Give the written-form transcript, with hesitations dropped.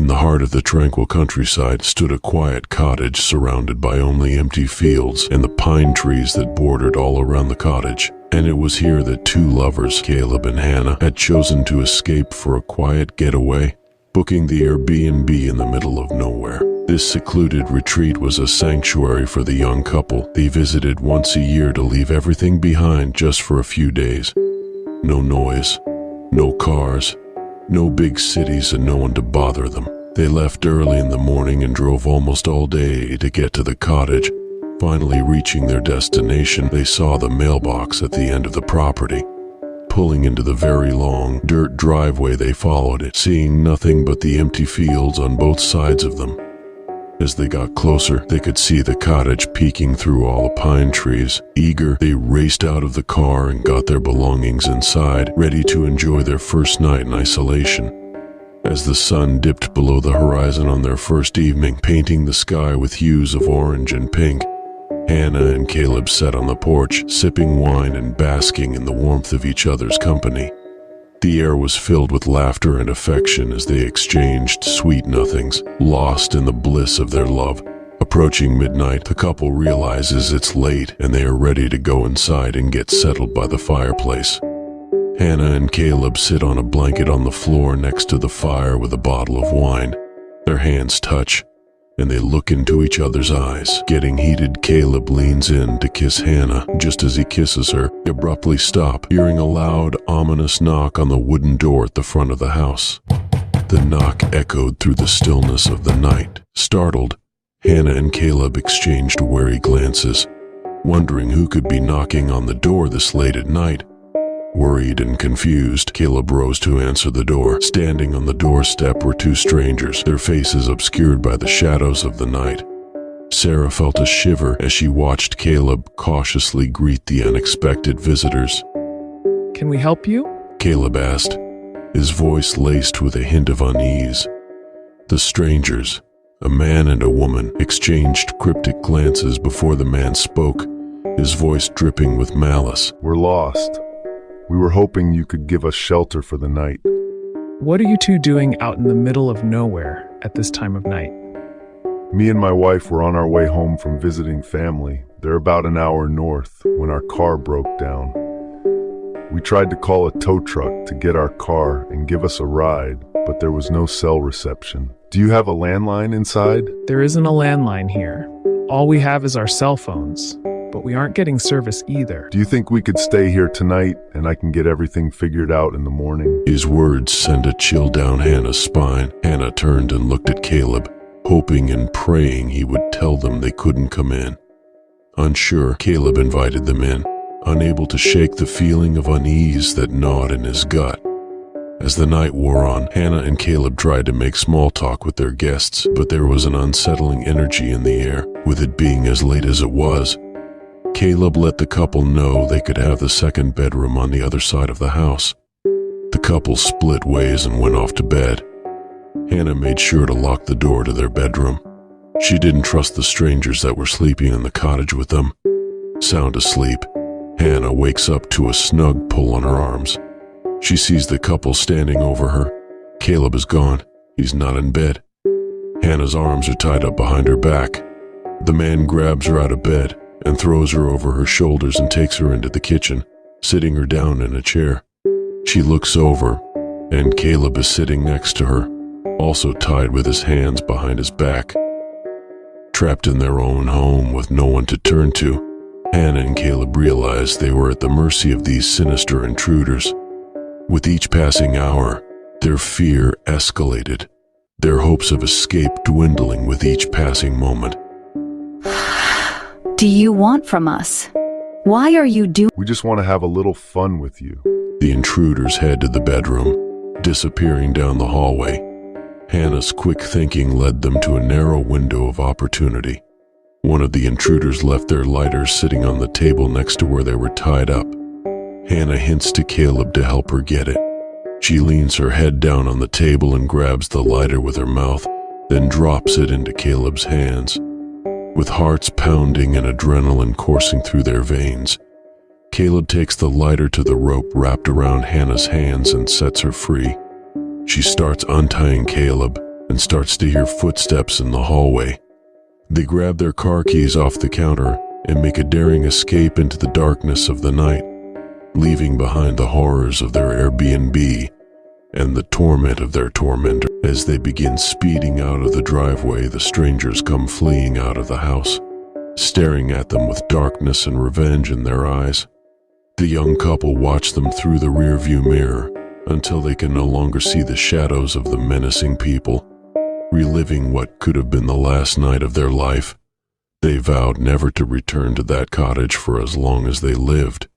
the heart of the tranquil countryside stood a quiet cottage surrounded by only empty fields and the pine trees that bordered all around the cottage. And it was here that two lovers, Caleb and Hannah, had chosen to escape for a quiet getaway, booking the Airbnb in the middle of nowhere. This secluded retreat was a sanctuary for the young couple. They visited once a year to leave everything behind just for a few days. No noise, no cars, no big cities, and no one to bother them. They left early in the morning and drove almost all day to get to the cottage. Finally reaching their destination, they saw the mailbox at the end of the property. Pulling into the very long dirt driveway, they followed it, seeing nothing but the empty fields on both sides of them. As they got closer, they could see the cottage peeking through all the pine trees. Eager, they raced out of the car and got their belongings inside, ready to enjoy their first night in isolation. As the sun dipped below the horizon on their first evening, painting the sky with hues of orange and pink, Hannah and Caleb sat on the porch, sipping wine and basking in the warmth of each other's company. The air was filled with laughter and affection as they exchanged sweet nothings, lost in the bliss of their love. Approaching midnight, the couple realizes it's late and they are ready to go inside and get settled by the fireplace. Hannah and Caleb sit on a blanket on the floor next to the fire with a bottle of wine. Their hands touch, and they look into each other's eyes. Getting heated, Caleb leans in to kiss Hannah. Just as he kisses her, they abruptly stop, hearing a loud, ominous knock on the wooden door at the front of the house. The knock echoed through the stillness of the night. Startled, Hannah and Caleb exchanged wary glances, wondering who could be knocking on the door this late at night. Worried and confused, Caleb rose to answer the door. Standing on the doorstep were two strangers, their faces obscured by the shadows of the night. Sarah felt a shiver as she watched Caleb cautiously greet the unexpected visitors. "Can we help you?" Caleb asked, his voice laced with a hint of unease. The strangers, a man and a woman, exchanged cryptic glances before the man spoke, his voice dripping with malice. "We're lost. We were hoping you could give us shelter for the night." "What are you two doing out in the middle of nowhere at this time of night?" "Me and my wife were on our way home from visiting family. They're about an hour north when our car broke down. We tried to call a tow truck to get our car and give us a ride, but there was no cell reception. Do you have a landline inside?" "There isn't a landline here. All we have is our cell phones, but we aren't getting service either." "Do you think we could stay here tonight and I can get everything figured out in the morning?" His words sent a chill down Hannah's spine. Hannah turned and looked at Caleb, hoping and praying he would tell them they couldn't come in. Unsure, Caleb invited them in, unable to shake the feeling of unease that gnawed in his gut. As the night wore on, Hannah and Caleb tried to make small talk with their guests, but there was an unsettling energy in the air. With it being as late as it was, Caleb let the couple know they could have the second bedroom on the other side of the house. The couple split ways and went off to bed. Hannah made sure to lock the door to their bedroom. She didn't trust the strangers that were sleeping in the cottage with them. Sound asleep, Hannah wakes up to a snug pull on her arms. She sees the couple standing over her. Caleb is gone. He's not in bed. Hannah's arms are tied up behind her back. The man grabs her out of bed and throws her over her shoulders and takes her into the kitchen, sitting her down in a chair. She looks over, and Caleb is sitting next to her, also tied with his hands behind his back. Trapped in their own home with no one to turn to, Hannah and Caleb realized they were at the mercy of these sinister intruders. With each passing hour, their fear escalated, their hopes of escape dwindling with each passing moment. "Do you want from us? Why are you doing—" "We just want to have a little fun with you." The intruders head to the bedroom, disappearing down the hallway. Hannah's quick thinking led them to a narrow window of opportunity. One of the intruders left their lighters sitting on the table next to where they were tied up. Hannah hints to Caleb to help her get it. She leans her head down on the table and grabs the lighter with her mouth, then drops it into Caleb's hands. With hearts pounding and adrenaline coursing through their veins, Caleb takes the lighter to the rope wrapped around Hannah's hands and sets her free. She starts untying Caleb, and starts to hear footsteps in the hallway. They grab their car keys off the counter and make a daring escape into the darkness of the night, leaving behind the horrors of their Airbnb and the torment of their tormentor. As they begin speeding out of the driveway, the strangers come fleeing out of the house, staring at them with darkness and revenge in their eyes. The young couple watch them through the rearview mirror until they can no longer see the shadows of the menacing people. Reliving what could have been the last night of their life, they vowed never to return to that cottage for as long as they lived.